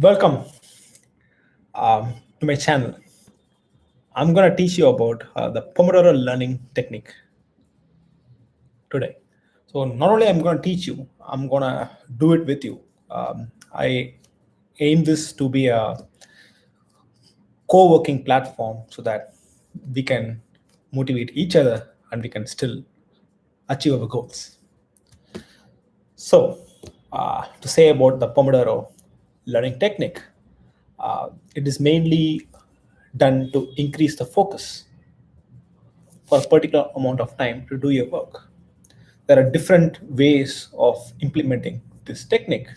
Welcome to my channel. I'm going to teach you about the Pomodoro Learning technique today. So not only I'm going to teach you, I'm going to do it with you. I aim this to be a co-working platform so that we can motivate each other and we can still achieve our goals. So to say about the Pomodoro Learning technique, it is mainly done to increase the focus for a particular amount of time to do your work. There are different ways of implementing this technique.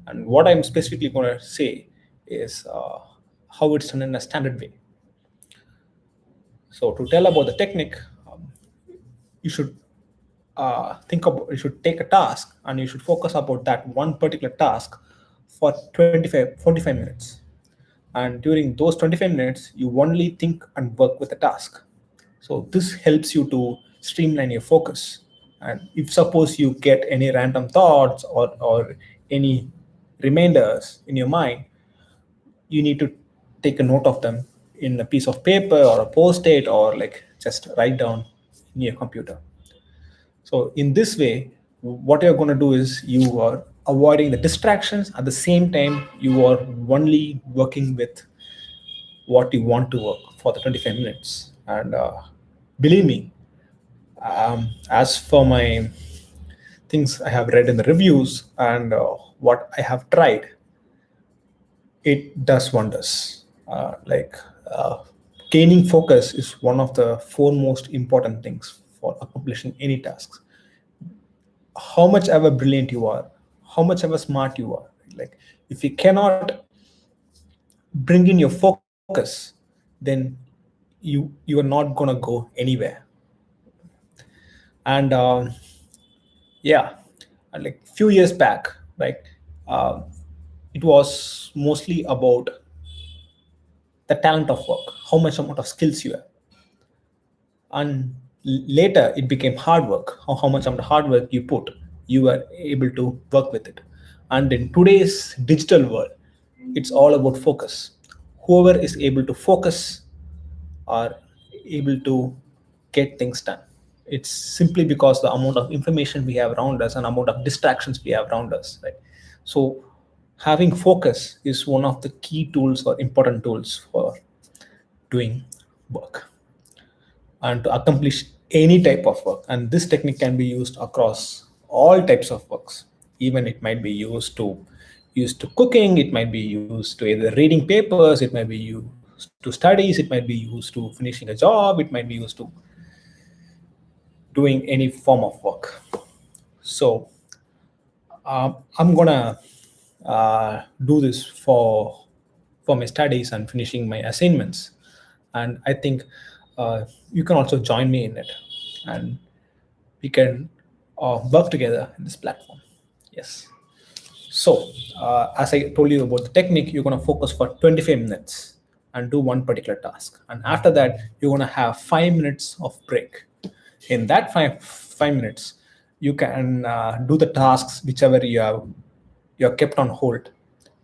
And what I'm specifically going to say is how it's done in a standard way. So to tell about the technique, you should you should take a task and you should focus about that one particular task for 45 minutes. And during those 25 minutes, you only think and work with the task. So this helps you to streamline your focus. And if suppose you get any random thoughts or any reminders in your mind, you need to take a note of them in a piece of paper or a post-it or like just write down in your computer. So in this way, what you're going to do is you are avoiding the distractions. At the same time, you are only working with what you want to work for the 25 minutes. And believe me, as for my things I have read in the reviews and what I have tried, it does wonders. Gaining focus is one of the foremost important things for accomplishing any tasks. How much ever brilliant you are, how much ever smart you are, like if you cannot bring in your focus, then you are not going to go anywhere. And yeah, like few years back, right, uh, it was mostly about the talent of work, how much amount of skills you have. And later it became hard work, how much amount of hard work you put, you were able to work with it. And in today's digital world, it's all about focus. Whoever is able to focus are able to get things done. It's simply because the amount of information we have around us and amount of distractions we have around us, right? So having focus is one of the key tools or important tools for doing work and to accomplish any type of work. And this technique can be used across all types of works. Even it might be used to cooking, it might be used to either reading papers, it might be used to studies, it might be used to finishing a job, it might be used to doing any form of work. So I'm gonna do this for my studies and finishing my assignments. And I think you can also join me in it, and we can work together in this platform. Yes. So as I told you about the technique, you're going to focus for 25 minutes and do one particular task. And after that, you're going to have 5 minutes of break. In that five minutes, you can do the tasks whichever you're kept on hold,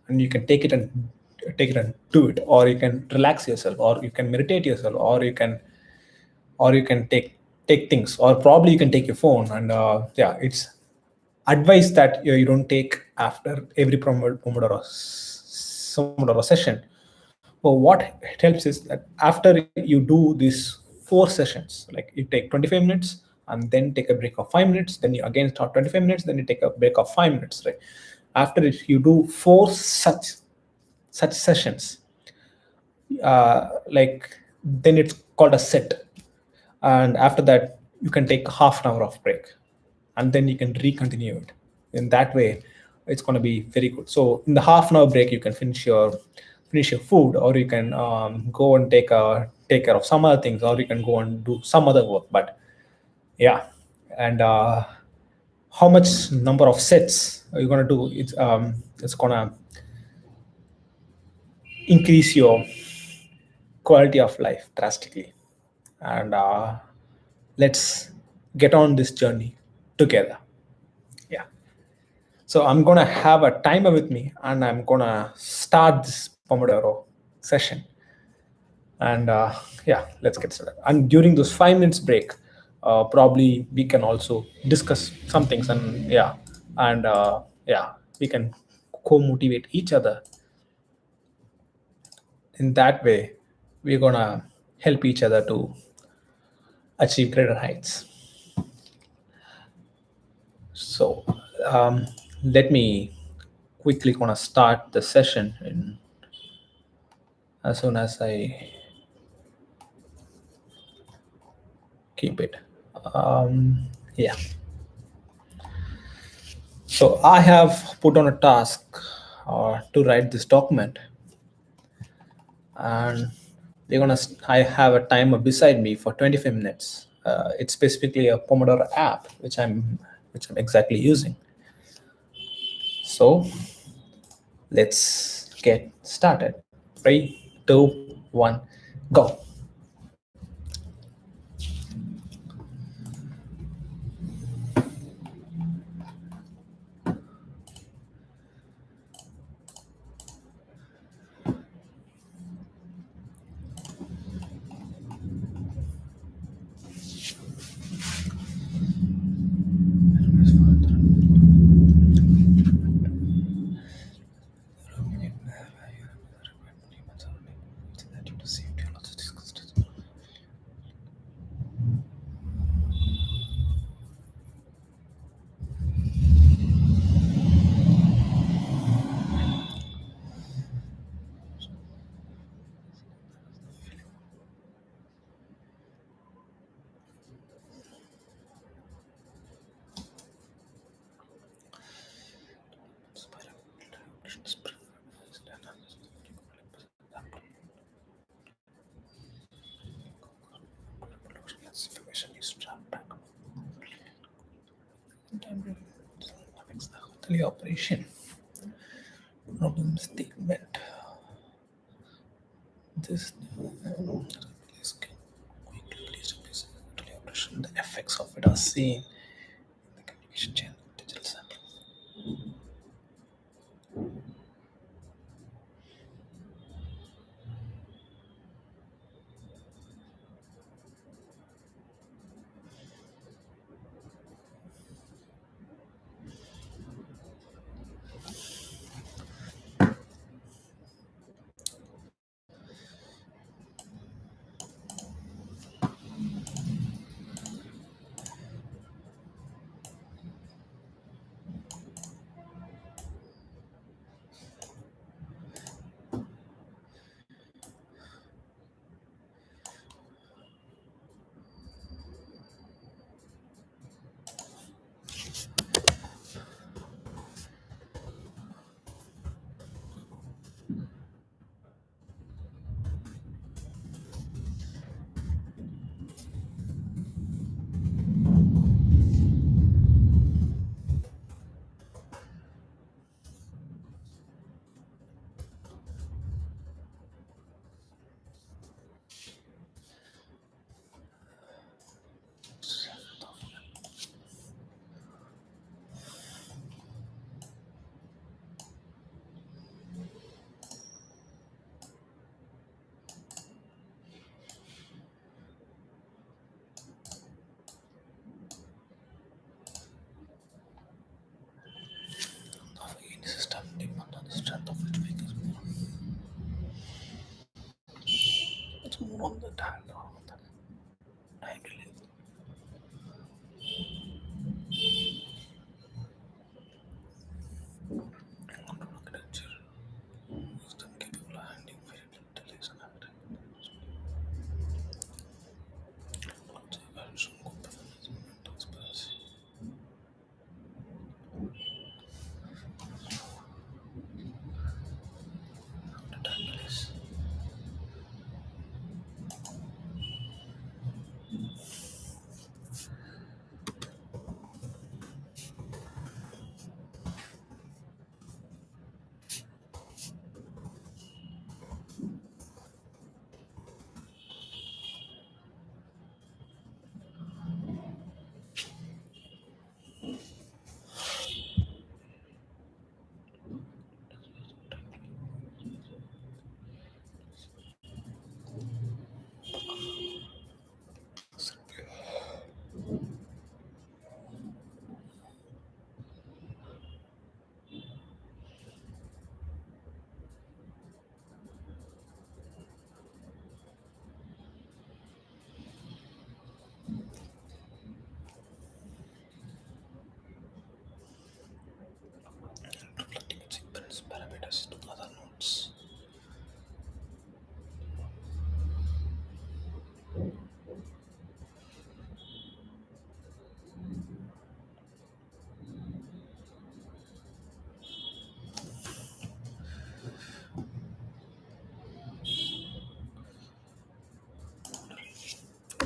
and you can take it and do it, or you can relax yourself, or you can meditate yourself, or you can take things, or probably you can take your phone. And yeah, it's advice that you don't take after every Pomodoro session. But what it helps is that after you do these 4 sessions, like you take 25 minutes and then take a break of 5 minutes, then you again start 25 minutes, then you take a break of 5 minutes, right? After it, you do four such sessions, then it's called a set. And after that, you can take half an hour of break, and then you can recontinue it. In that way, it's going to be very good. So in the half an hour break, you can finish your food, or you can go and take care of some other things, or you can go and do some other work. But yeah, and how much number of sets are you going to do? It's going to increase your quality of life drastically. And let's get on this journey together. Yeah. So I'm gonna have a timer with me, and I'm gonna start this Pomodoro session. And yeah, let's get started. And during those 5 minutes break, probably we can also discuss some things, and yeah, and yeah, we can co-motivate each other. In that way, we're gonna help each other to achieve greater heights. So let me quickly gonna start the session in as soon as I keep it. Yeah. So I have put on a task to write this document, and we're gonna. I have a timer beside me for 25 minutes. It's specifically a Pomodoro app, which I'm exactly using. So let's get started. 3, 2, 1, go. Information is trapped back. The operation problem statement. This operation. The effects of it are seen in the communication channel digital sample. The system depends on the strength of its weakness. It's more on the dialogue. I believe. Architecture. System capable of handling variable delays and everything. Some good performance, mental transparency. The time release.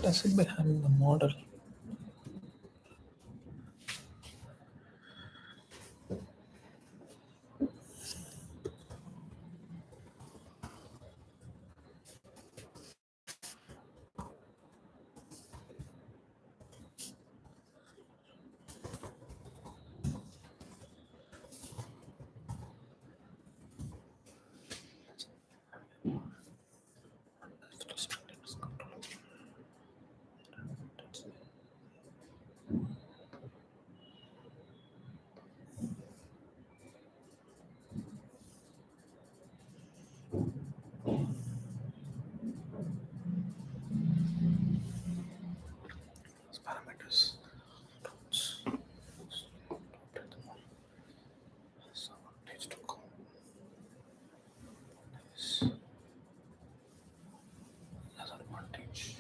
does it by having the model? Parameters. Someone needs to come. As advantage.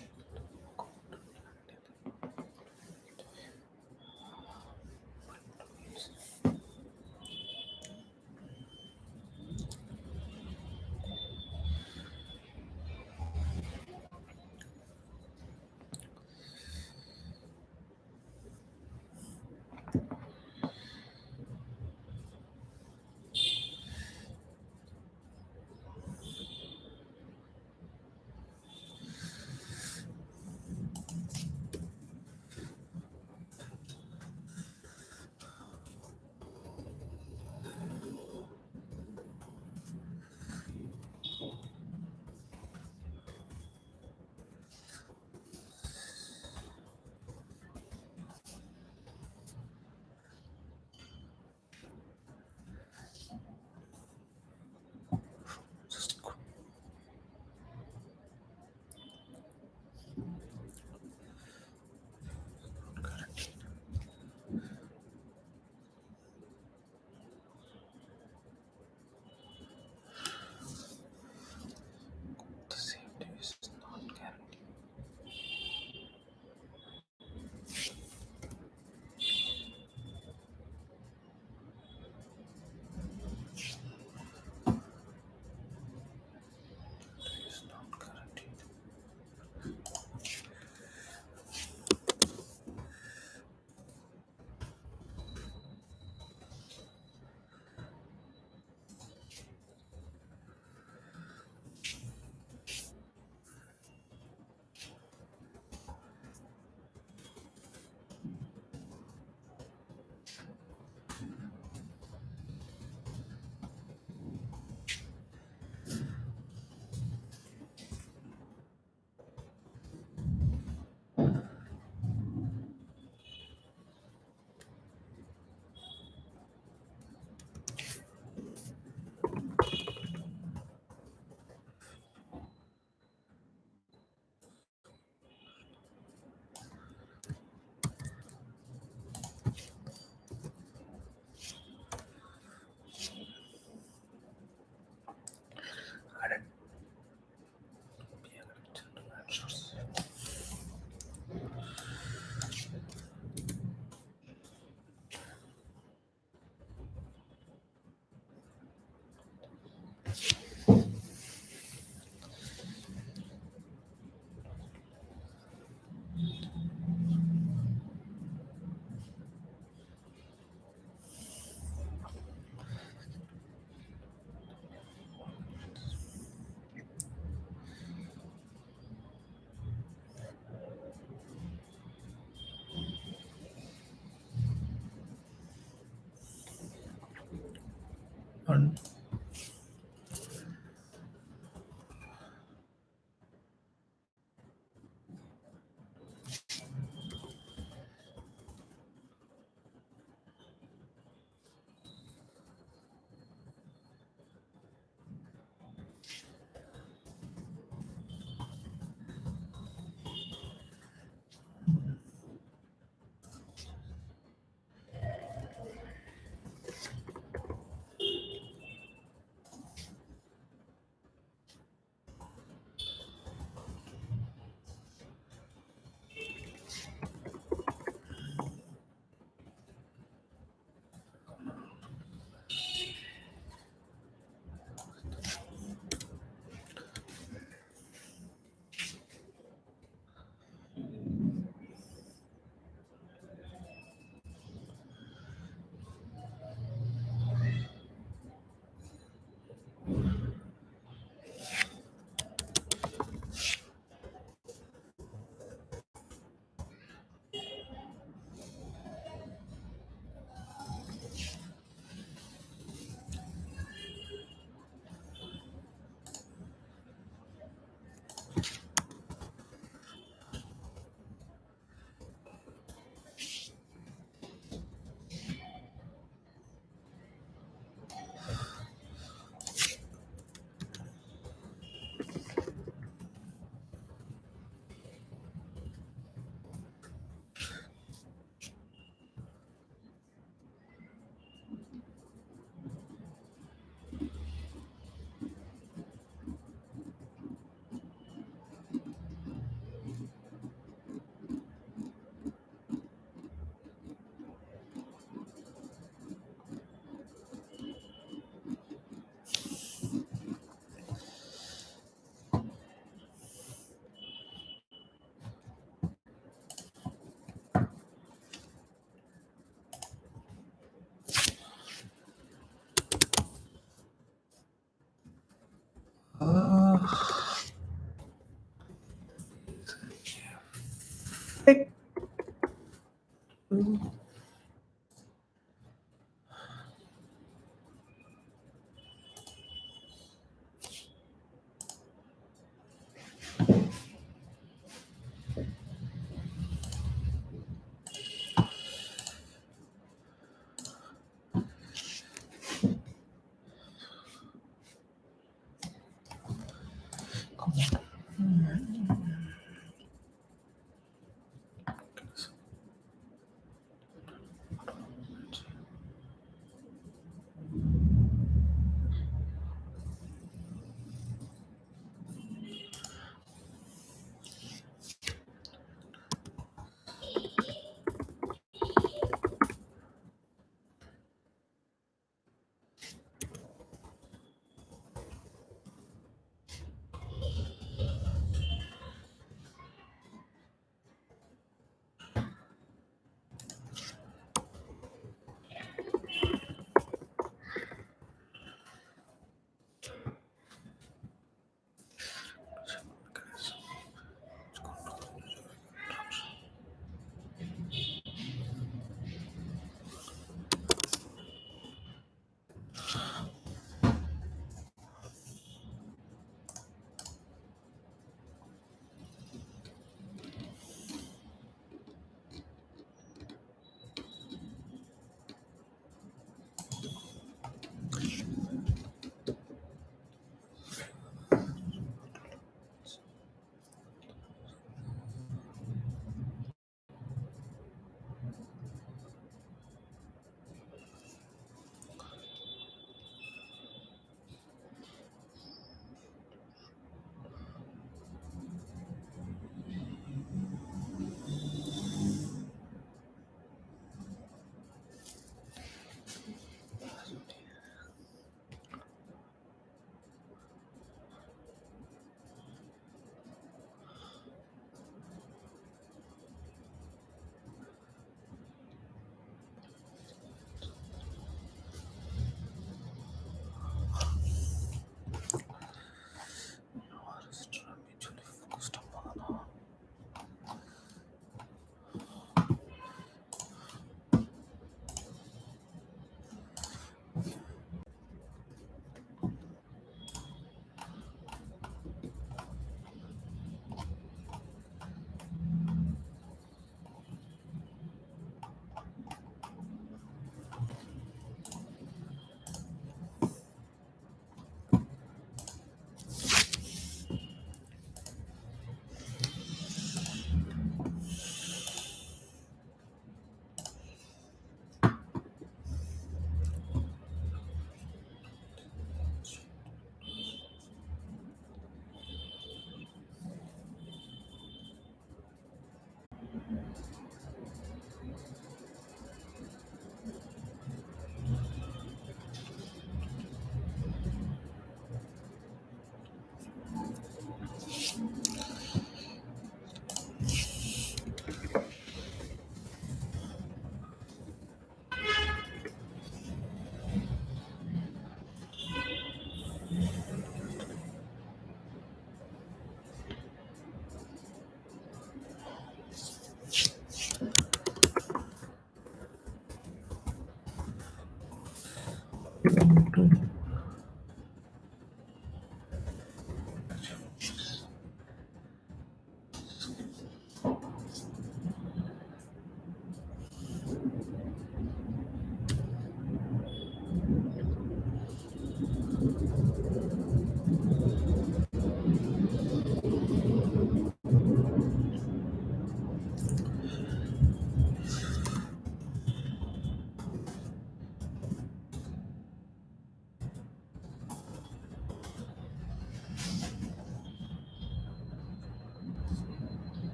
The safety is not guaranteed. It is not guaranteed. Added. And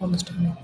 Understanding.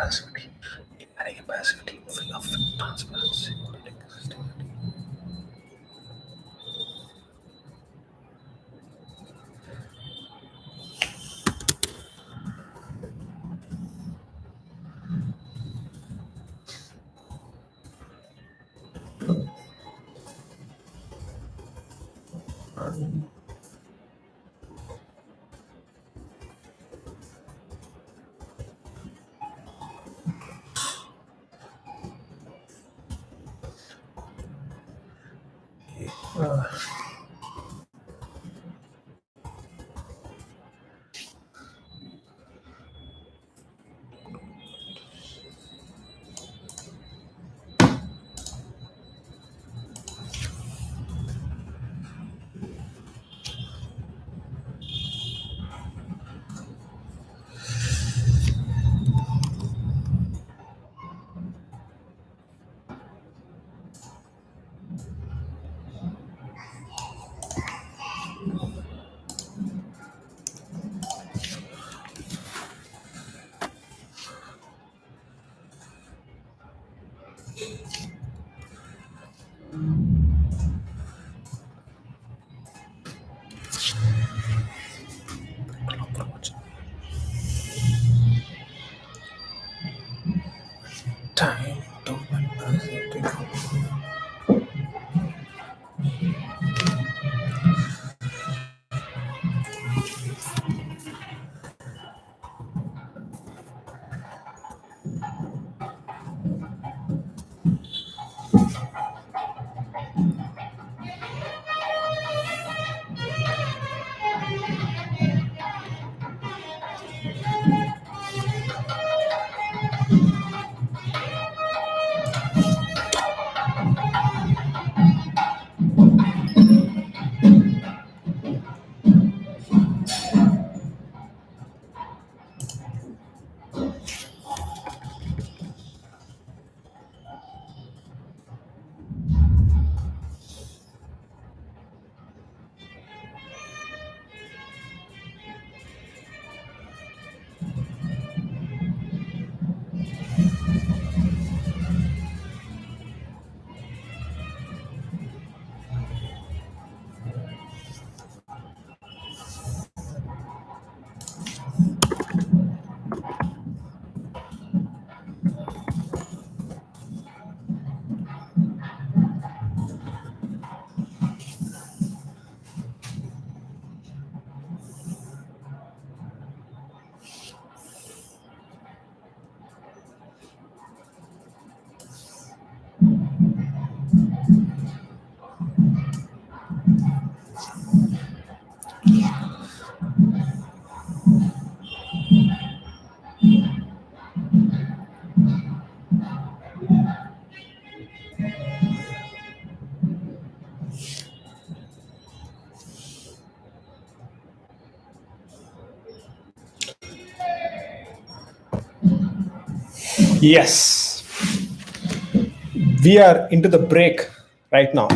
passivity, adding a passivity of transparency. Time to Yes, we are into the break right now.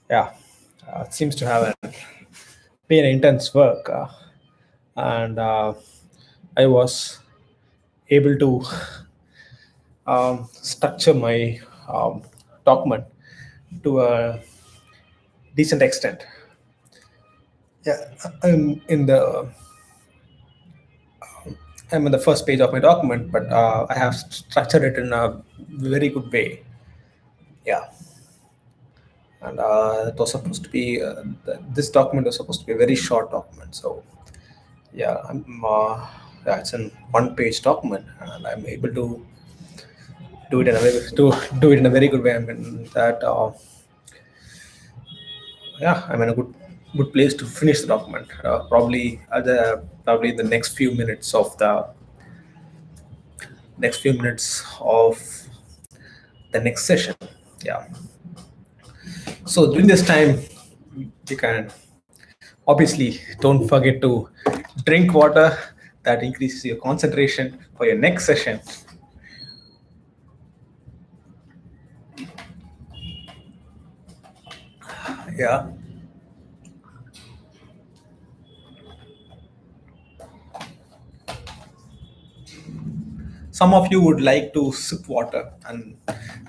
Yeah, it seems to have been intense work, and I was able to structure my document to a decent extent. Yeah, I'm in the I'm on the first page of my document, but I have structured it in a very good way. Yeah, and it was supposed to be this document was supposed to be a very short document. So yeah, yeah, it's an one-page document, and I'm able to do it in a very good way. I mean that yeah, I'm in a good place to finish the document. Probably the next few minutes of the next session. Yeah. So during this time, you can obviously don't forget to drink water. That increases your concentration for your next session. Yeah. Some of you would like to sip water, and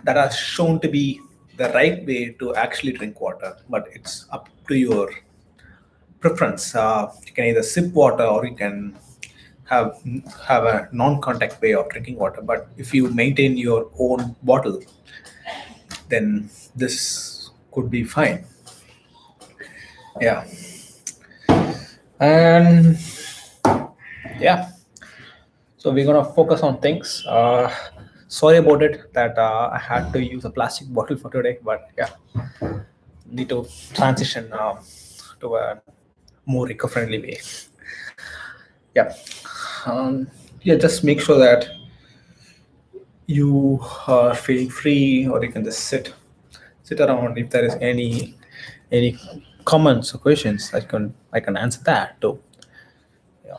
that are shown to be the right way to actually drink water, but it's up to your preference. You can either sip water or you can have have a non-contact way of drinking water. But if you maintain your own bottle, then this could be fine. Yeah, and yeah, so we're gonna focus on things. Sorry about it that I had to use a plastic bottle for today, but yeah, need to transition to a more eco-friendly way. Yeah, um, yeah. Just make sure that you are feeling free, or you can just sit around. If there is any comments or questions, I can answer that too. Yeah.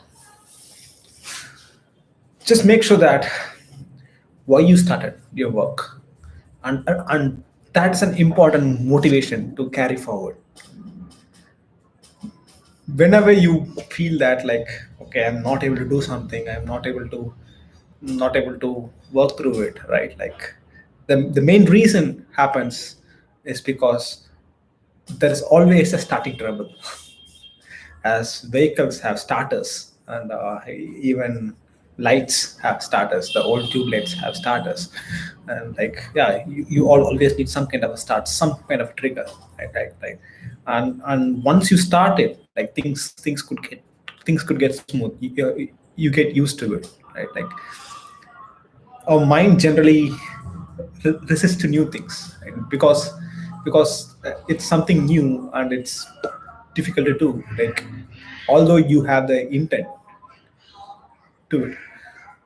Just make sure that why you started your work, and that's an important motivation to carry forward. Whenever you feel that, like, okay, I'm not able to do something, I'm not able to work through it, right? Like, the main reason happens is because there is always a starting trouble. As vehicles have starters, and even lights have starters, the old tube lights have starters, and like, yeah, you all always need some kind of a start, some kind of trigger, right. And once you start it, like, things could get smooth. You get used to it, right? Like, our mind generally resists to new things, right? Because it's something new and it's difficult to do. Like, although you have the intent to it,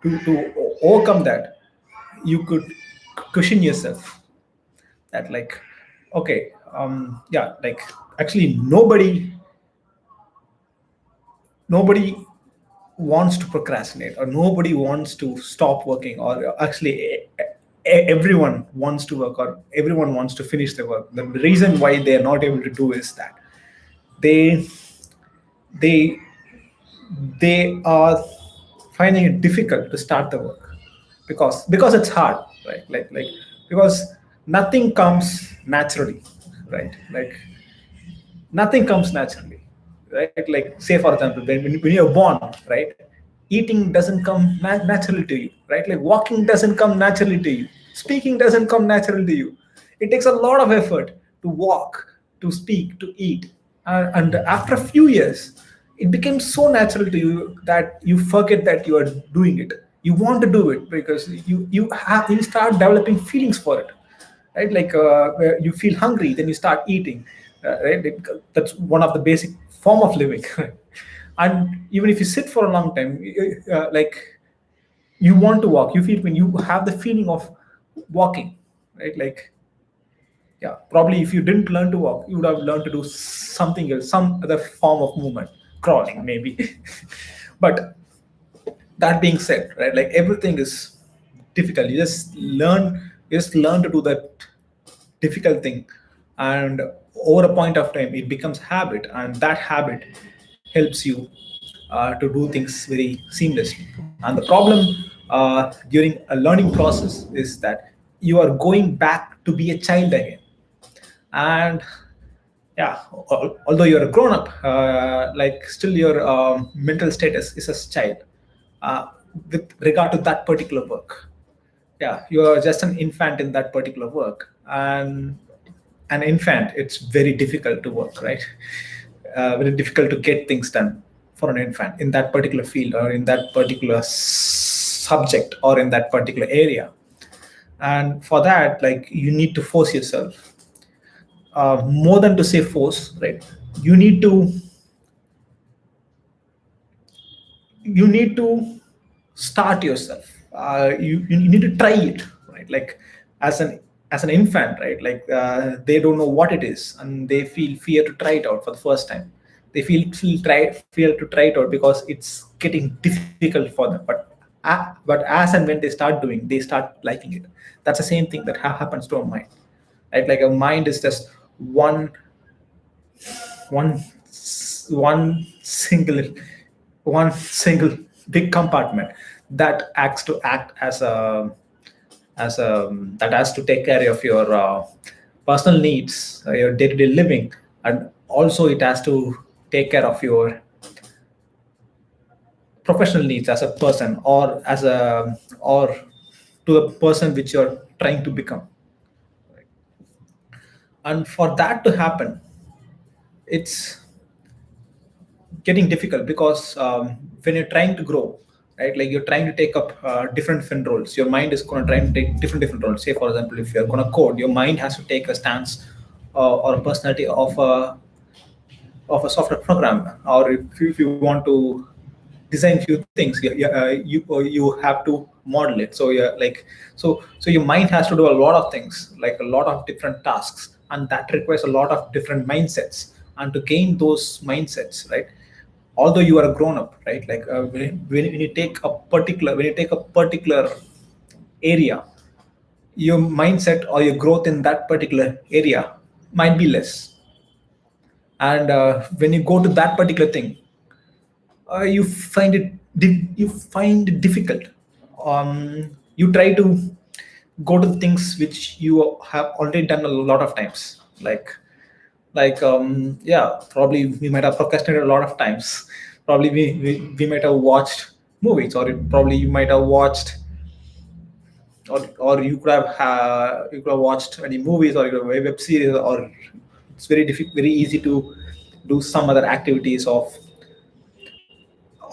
to overcome that, you could cushion yourself that, like, okay, yeah, like, actually nobody wants to procrastinate, or nobody wants to stop working, or actually everyone wants to work, or everyone wants to finish their work. The reason why they are not able to do is that they they they are finding it difficult to start the work, because it's hard, right? Like, because nothing comes naturally, right? Like, nothing comes naturally, right? Like, say for example, when you're born, right, eating doesn't come naturally to you, right? Like, walking doesn't come naturally to you, speaking doesn't come naturally to you. It takes a lot of effort to walk, to speak, to eat. And after a few years, it became so natural to you that you forget that you are doing it. You want to do it because you start developing feelings for it, right? Like, where you feel hungry, then you start eating, right? That's one of the basic form of living. And even if you sit for a long time, like, you want to walk, you feel, when you have the feeling of walking, right? Like, yeah, probably if you didn't learn to walk, you would have learned to do something else, some other form of movement, crawling maybe. But that being said, right, like, everything is difficult. You just learn to do that difficult thing, and over a point of time it becomes habit, and that habit helps you to do things very seamlessly. And the problem during a learning process is that you are going back to be a child again. And yeah, although you're a grown up, like, still your mental status is as child, uh, with regard to that particular work. Yeah, you're just an infant in that particular work. And an infant, it's very difficult to work, right? Very difficult to get things done for an infant in that particular field, or in that particular subject, or in that particular area. And for that, like, you need to force yourself, more than to say force, right? you need to you need to start yourself. You need to try it, right? Like, as an infant, right? Like, they don't know what it is, and they feel fear to try it out for the first time. They fear to try it out because it's getting difficult for them. But as and when they start doing, they start liking it. That's the same thing that happens to a mind, right? Like, a mind is just one one single one single big compartment. that acts to act as a that has to take care of your personal needs, your day-to-day living, and also it has to take care of your professional needs as a person, or to the person which you're trying to become. And for that to happen, it's getting difficult because when you're trying to grow, right, like you're trying to take up different roles, your mind is going to try and take different roles. Say for example, if you're going to code, your mind has to take a stance or a personality of a software programmer. Or if you want to design few things, you have to model it. So you're like, so your mind has to do a lot of things, like a lot of different tasks, and that requires a lot of different mindsets. And to gain those mindsets, right, although you are a grown up, right, like when you take a particular area, your mindset or your growth in that particular area might be less. And when you go to that particular thing, you find it difficult. You try to go to the things which you have already done a lot of times, yeah, probably we might have procrastinated a lot of times. Probably we might have watched movies, or probably you might have watched, or you could have watched any movies, or you could have a web series, or it's very difficult, very easy to do some other activities of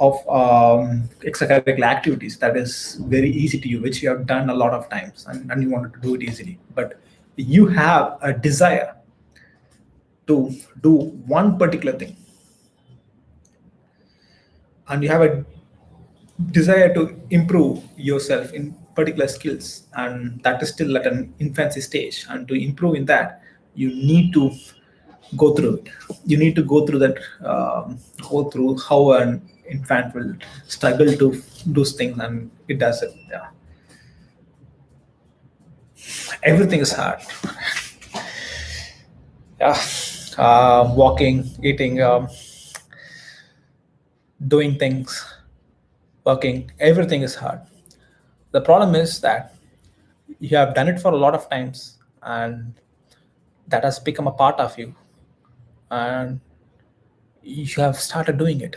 extracurricular activities that is very easy to you, which you have done a lot of times, and you wanted to do it easily. But you have a desire to do one particular thing, and you have a desire to improve yourself in particular skills, and that is still at an infancy stage. And to improve in that, you need to go through it. You need to go through that, go through how an infant will struggle to do things, and it does it. Yeah, everything is hard. Yeah, walking, eating, doing things, working, everything is hard. The problem is that you have done it for a lot of times, and that has become a part of you, and you have started doing it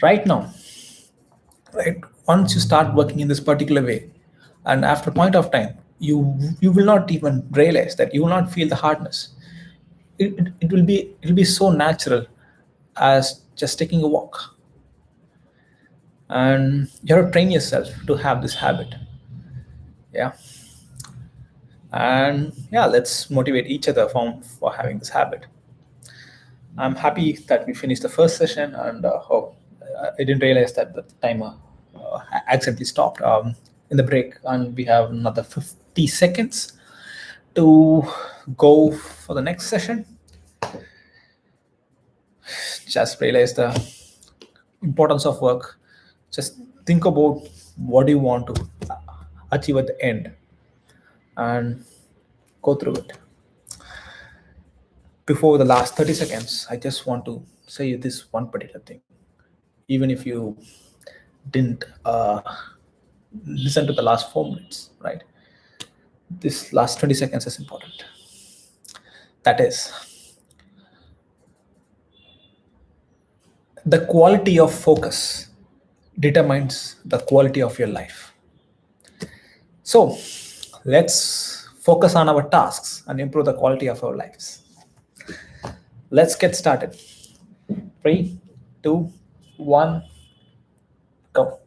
right now. Right, once you start working in this particular way, and after a point of time, you will not even realize that, you will not feel the hardness. It will be so natural as just taking a walk. And you have to train yourself to have this habit. Yeah. And yeah, let's motivate each other for having this habit. I'm happy that we finished the first session, and I didn't realize that the timer accidentally stopped in the break, and we have another 50 seconds to go for the next session. Just realize the importance of work. Just think about what you want to achieve at the end, and go through it. Before the last 30 seconds, I just want to say you this one particular thing. Even if you didn't listen to the last 4 minutes, right? This last 20 seconds is important. That is, the quality of focus determines the quality of your life. So let's focus on our tasks and improve the quality of our lives. Let's get started. 3, 2, 1, go.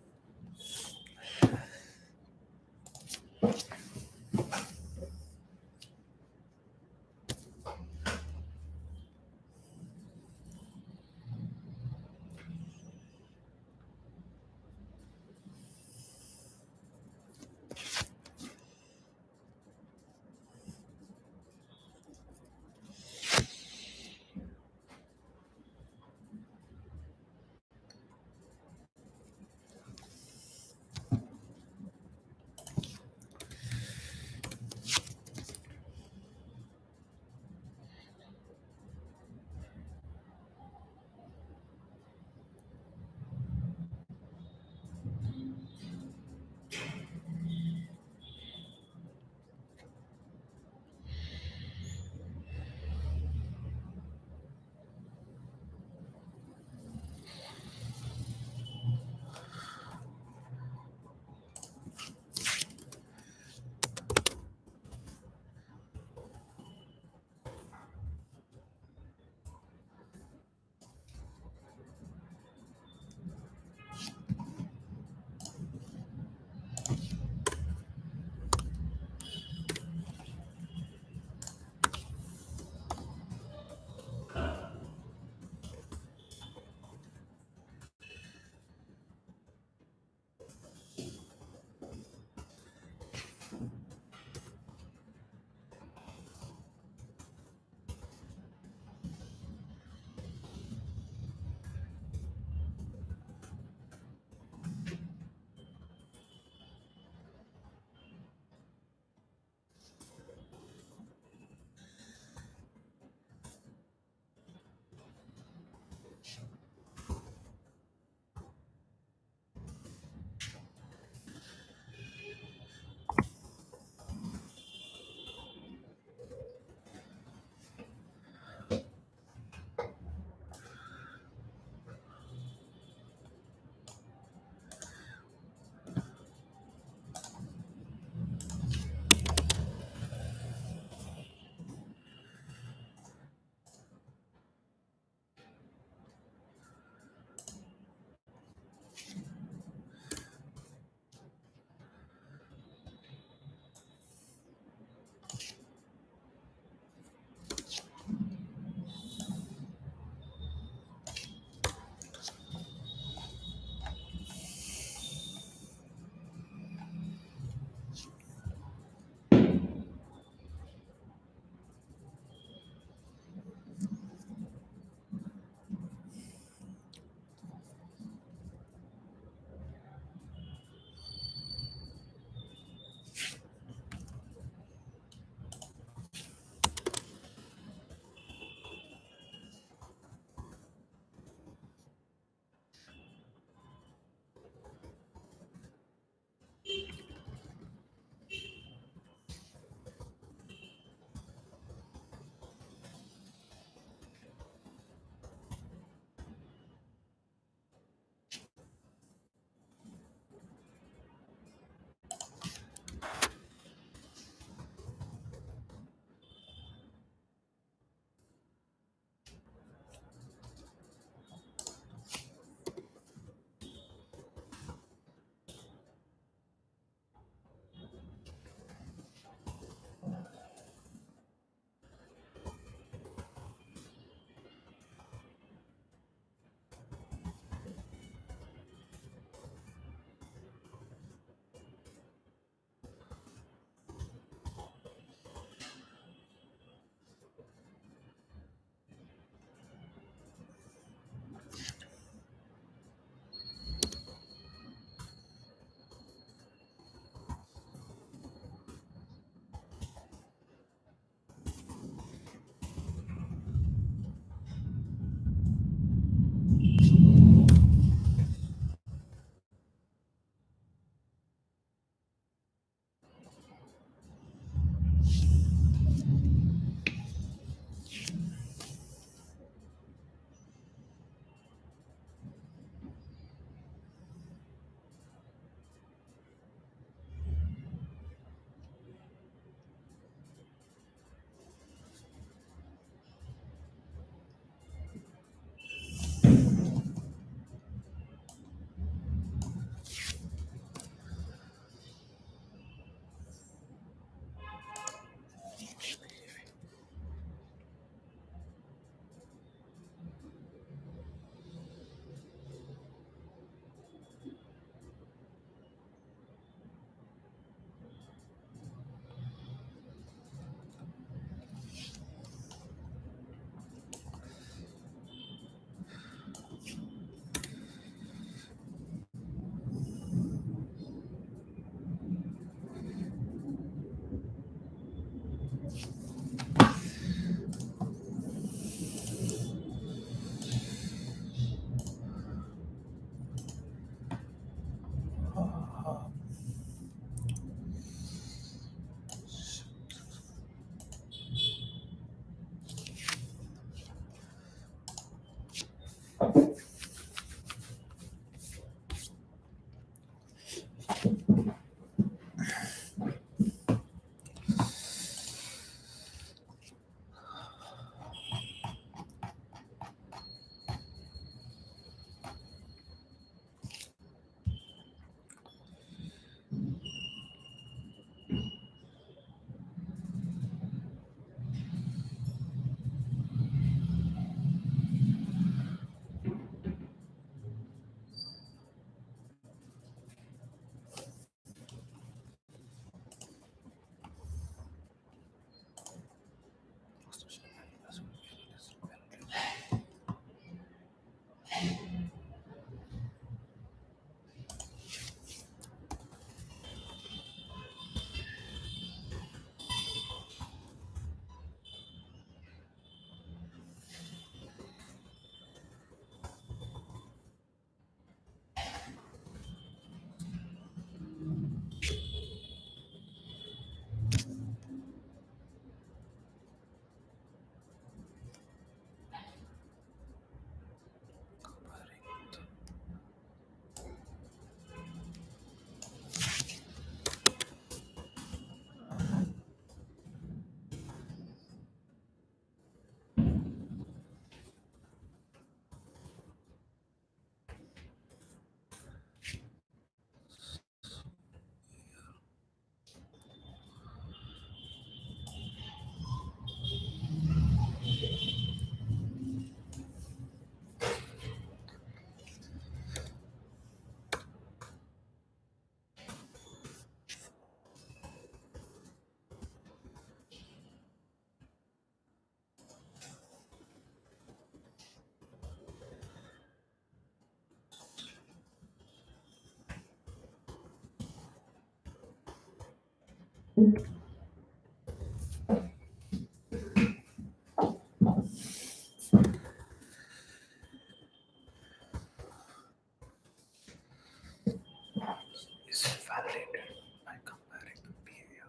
Is validated by comparing the behavior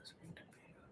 as weighted behavior.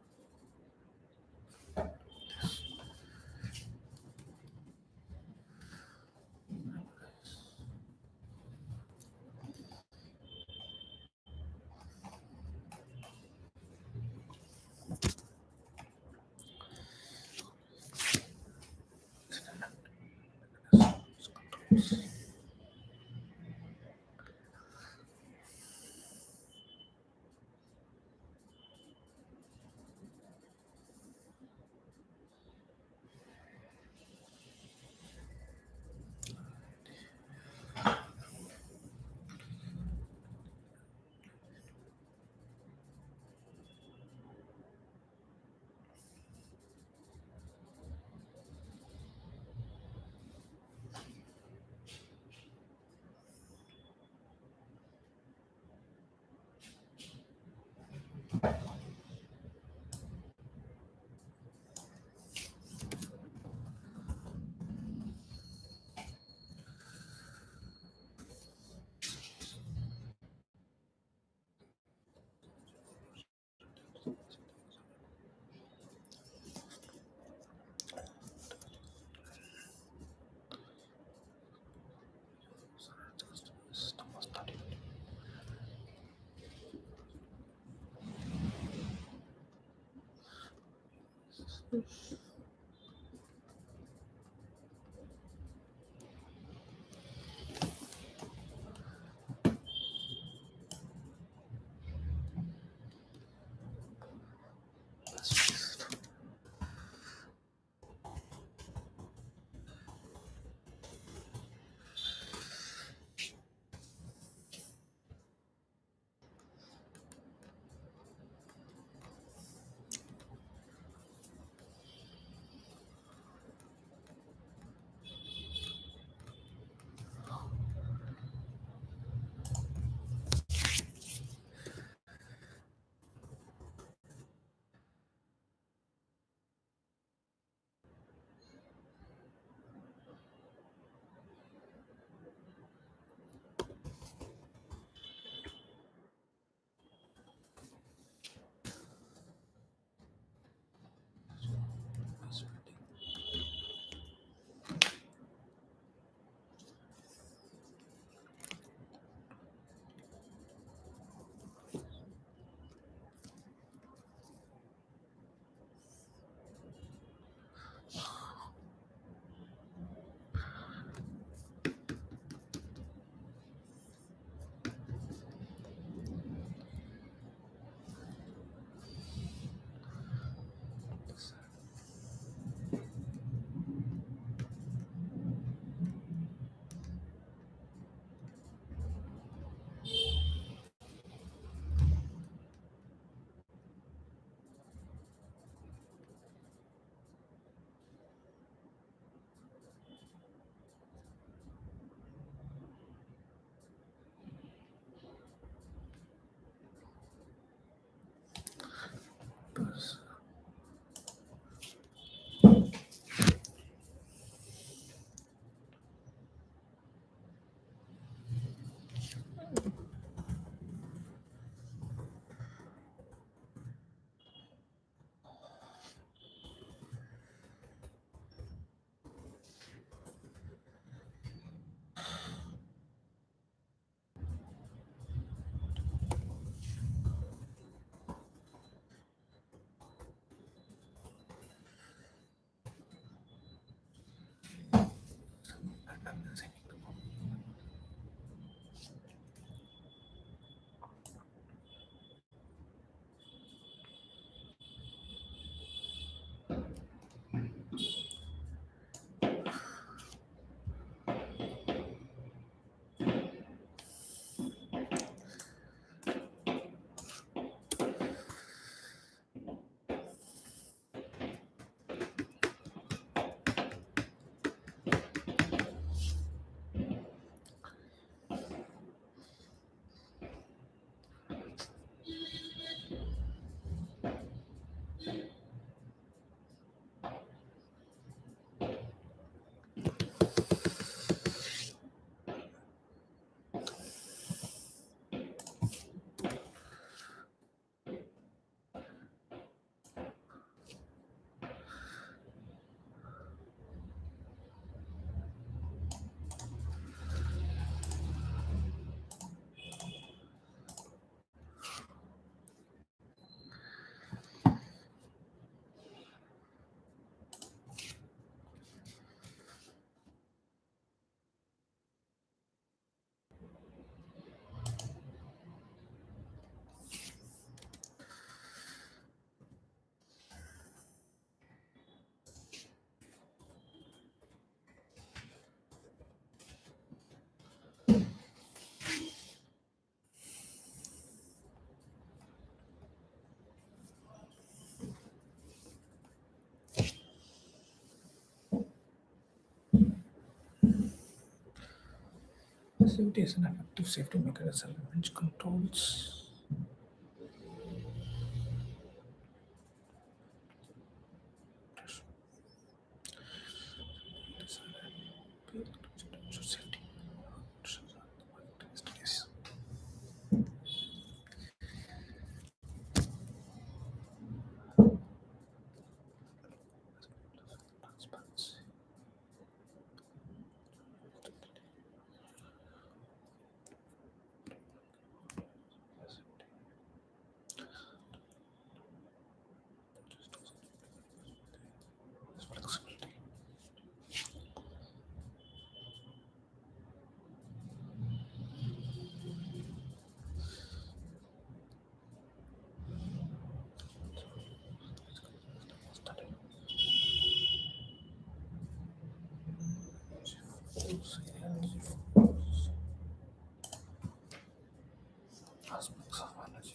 Safety is an effective safety mechanism which controls safety. Aspects of energy.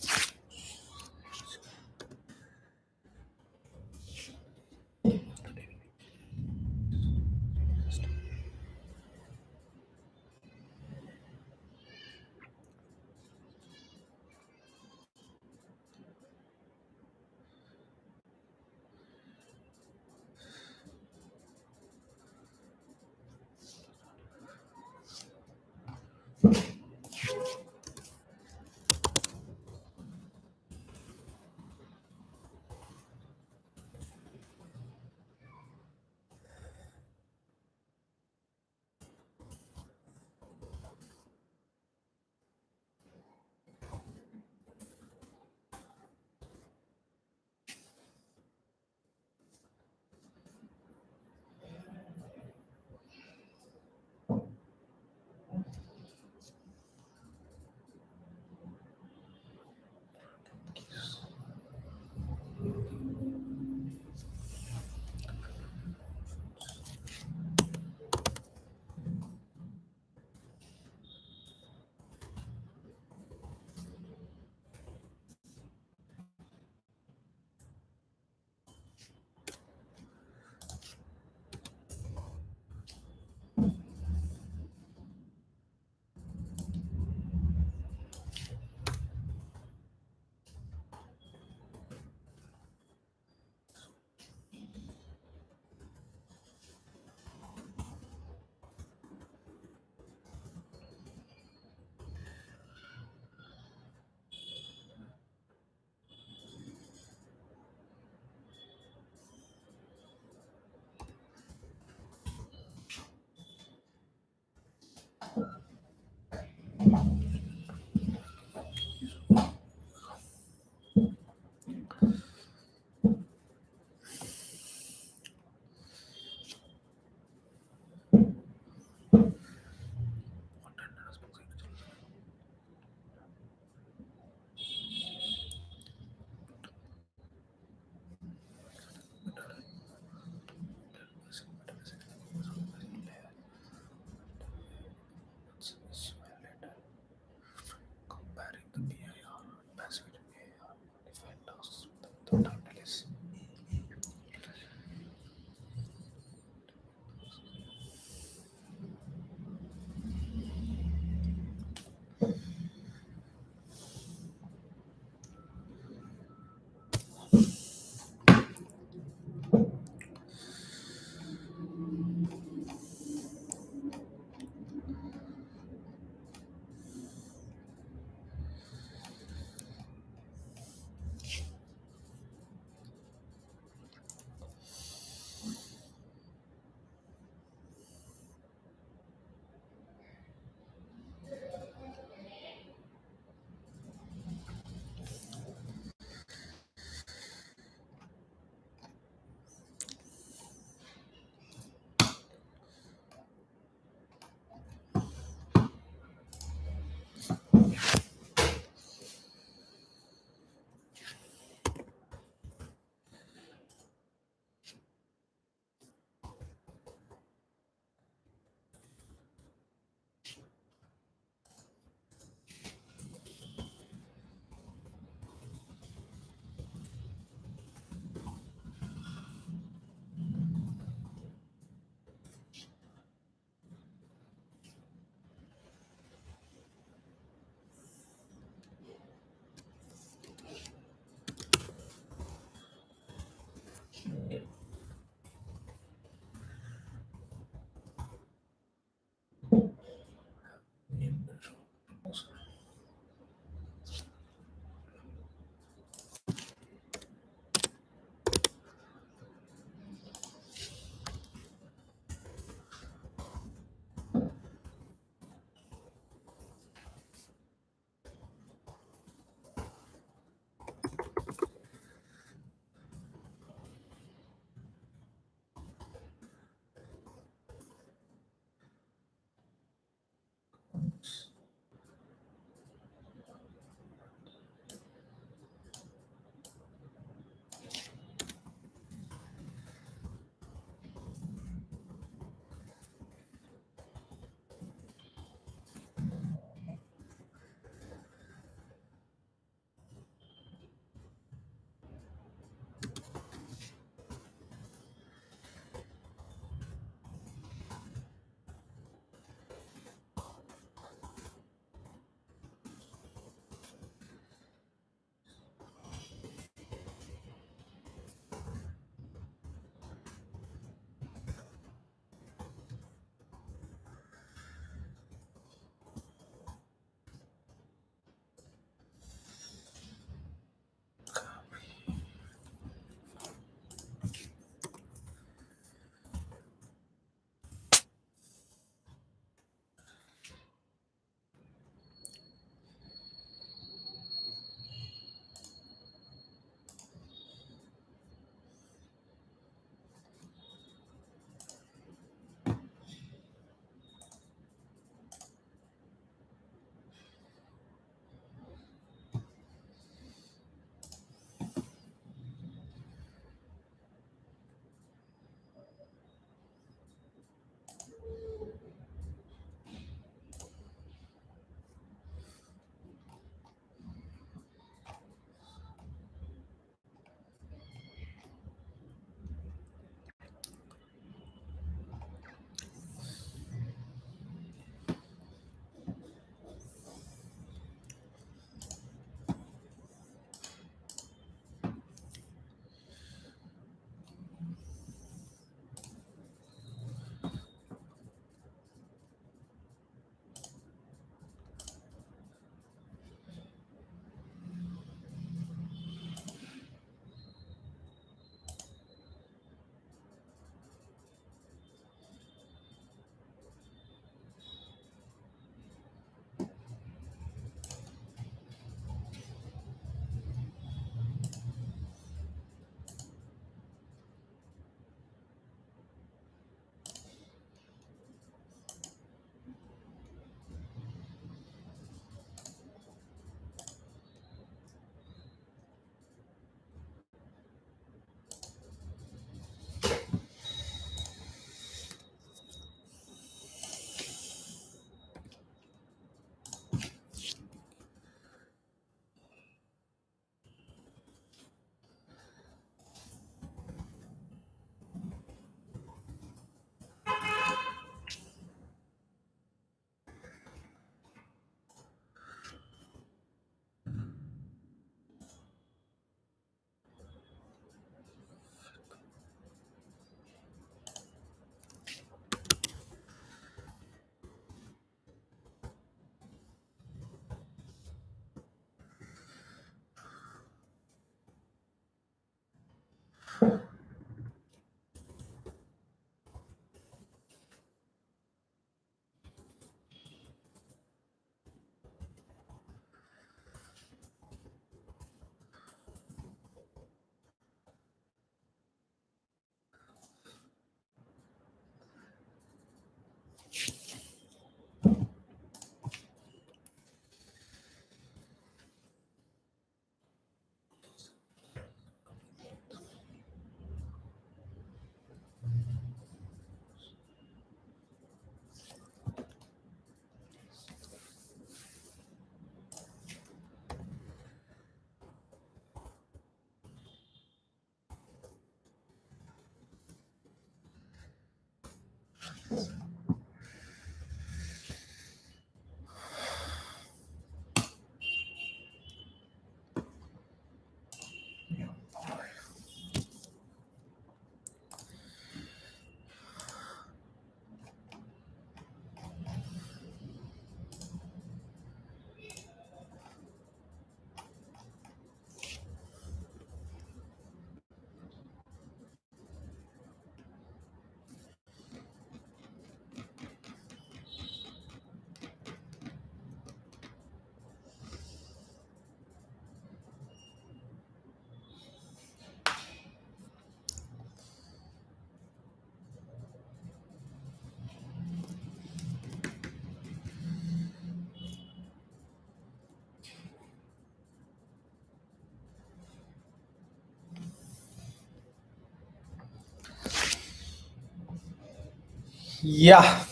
Yeah,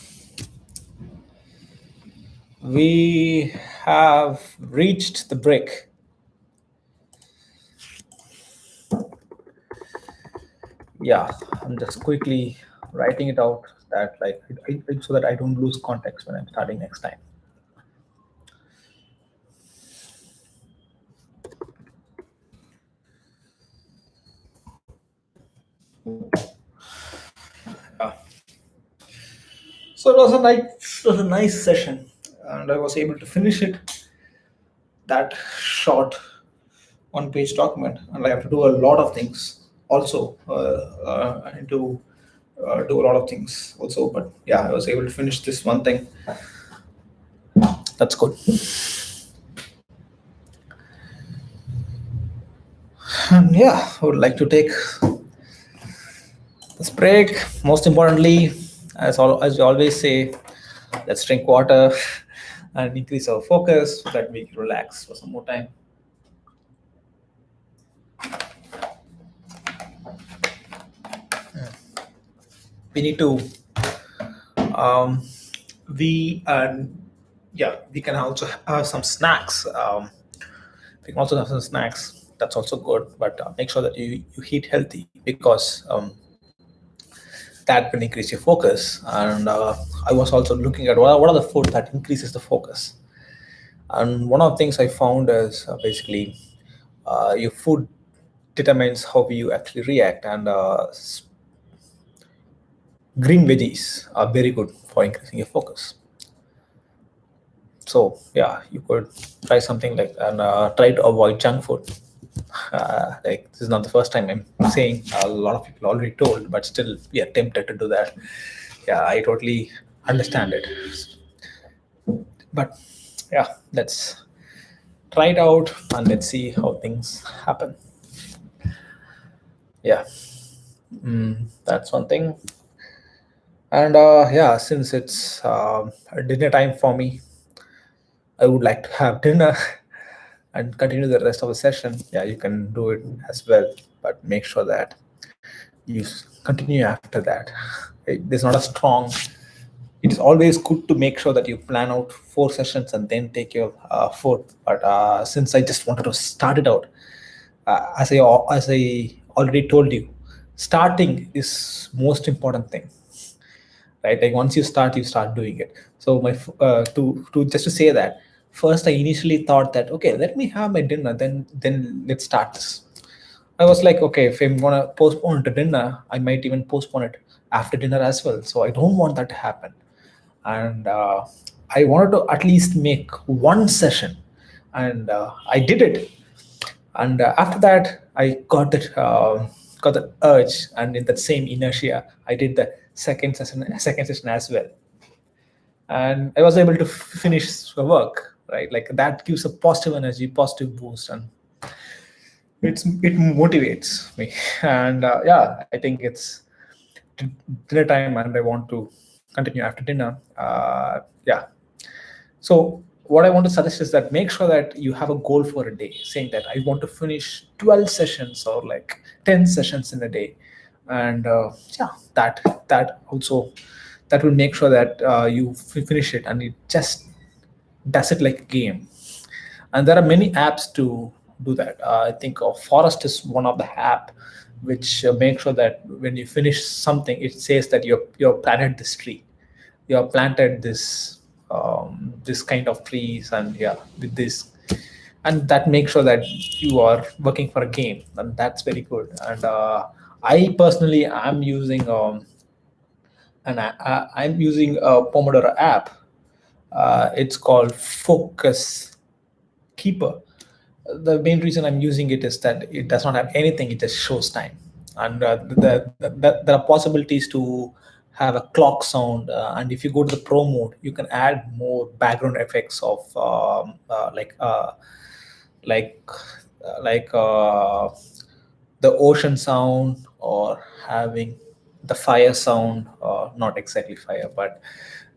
we have reached the break. Yeah, I'm just quickly writing it out that like so that I don't lose context when I'm starting next time. Yeah. So it was a nice session, and I was able to finish it that short one-page document, and I have to do a lot of things also. I need to do a lot of things also, but yeah, I was able to finish this one thing. That's good. And yeah, I would like to take this break. Most importantly, as we always say, let's drink water and increase our focus so that we can relax for some more time. We need to um, we yeah, we can also have some snacks. We can also have some snacks. That's also good, but make sure that you eat healthy because that will increase your focus. And I was also looking at what are the food that increases the focus. And one of the things I found is basically your food determines how you actually react. And green veggies are very good for increasing your focus. So yeah, you could try something like and try to avoid junk food. Like this is not the first time I'm saying. A lot of people already told, but still we are tempted to do that. Yeah, I totally understand it. But yeah, let's try it out and let's see how things happen. Yeah, that's one thing. And yeah, since it's dinner time for me, I would like to have dinner and continue the rest of the session. Yeah, you can do it as well, but make sure that you continue after that. There's not a strong. It's always good to make sure that you plan out 4 sessions and then take your fourth. But since I just wanted to start it out, as I already told you, starting is most important thing, right? Like once you start doing it. So my to just to say that first, I initially thought that okay, let me have my dinner, then let's start this. I was like, okay, if I'm gonna postpone to dinner, I might even postpone it after dinner as well. So I don't want that to happen. And I wanted to at least make one session, and I did it. And after that, I got it. got the urge, and in that same inertia, I did the second session as well, and I was able to finish the work. Right, like that gives a positive energy, positive boost, and it motivates me. And yeah, I think it's dinner time, and I want to continue after dinner. Yeah. So what I want to suggest is that make sure that you have a goal for a day, saying that I want to finish 12 sessions or like 10 sessions in a day, and yeah, that also that will make sure that you finish it, and it just does it like a game. And there are many apps to do that. I think Forest is one of the app which makes sure that when you finish something, it says that you're planted this tree, you have planted this kind of trees, and yeah, with this, and that makes sure that you are working for a game, and that's very good. And I personally am using I'm using a Pomodoro app. It's called Focus Keeper. The main reason I'm using it is that it does not have anything; it just shows time, and there are possibilities to have a clock sound. And if you go to the Pro mode, you can add more background effects of like like the ocean sound, or having the fire sound, not exactly fire, but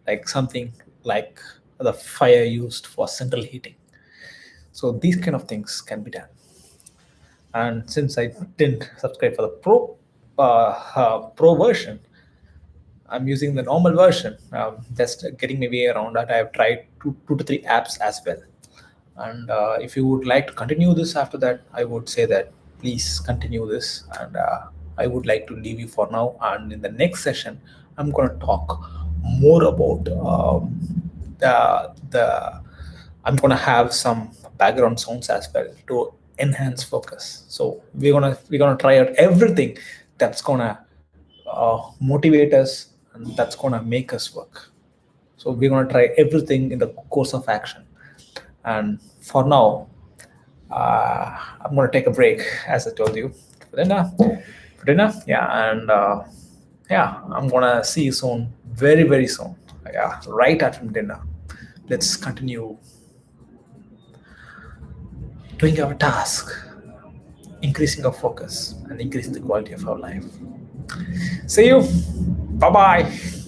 like something like the fire used for central heating. So these kind of things can be done. And since I didn't subscribe for the pro version, I'm using the normal version, just getting my way around that. I have tried two to three apps as well. And if you would like to continue this after that, I would say that please continue this. And I would like to leave you for now. And in the next session, I'm going to talk more about the I'm going to have some background sounds as well to enhance focus. So we're gonna try out everything that's gonna motivate us, and that's gonna make us work. So we're gonna try everything in the course of action. And for now, I'm gonna take a break, as I told you, for dinner. For dinner, yeah, and yeah, I'm gonna see you soon, very very soon. Yeah, right after dinner. Let's continue doing our task, increasing our focus, and increasing the quality of our life. See you. Bye bye.